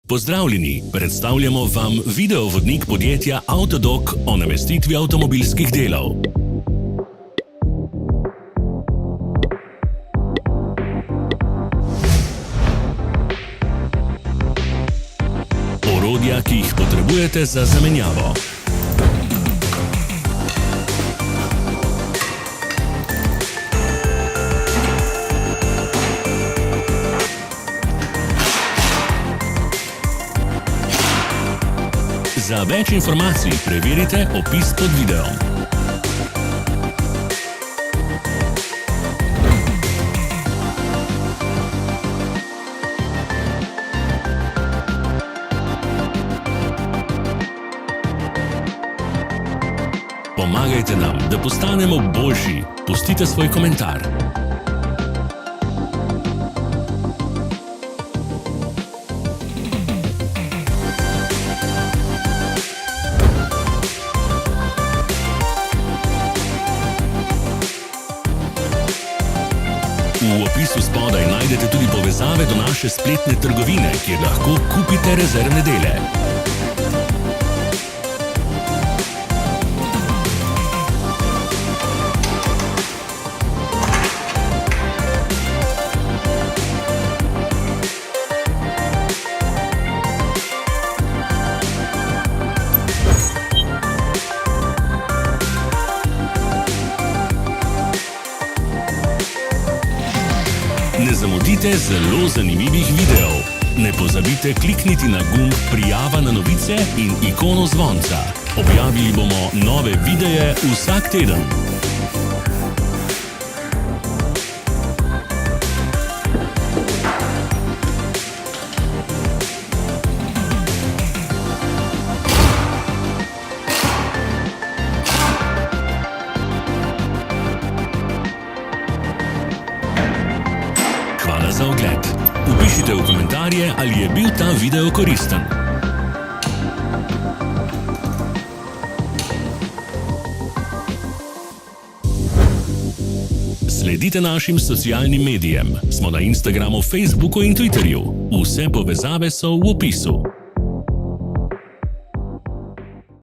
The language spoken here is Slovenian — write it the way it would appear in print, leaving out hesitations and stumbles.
Pozdravljeni, predstavljamo vam videovodnik podjetja Avtodok o namestitvi avtomobilskih delov. Orodja, ki jih potrebujete za zamenjavo. Za več informacij preverite opis pod videom. Pomagajte nam, da postanemo boljši. Pustite svoj komentar. V opisu spodaj najdete tudi povezave do naše spletne trgovine, kjer lahko kupite rezervne dele. Ne zamudite zelo zanimivih videov. Ne pozabite klikniti na gumb Prijava na novice in ikono zvonca. Objavili bomo nove videe vsak teden. Hvala za ogled. Vpišite v komentarje, ali je bil ta video koristen. Sledite našim socialnim medijem. Smo na Instagramu, Facebooku in Twitterju. Vse povezave so v opisu.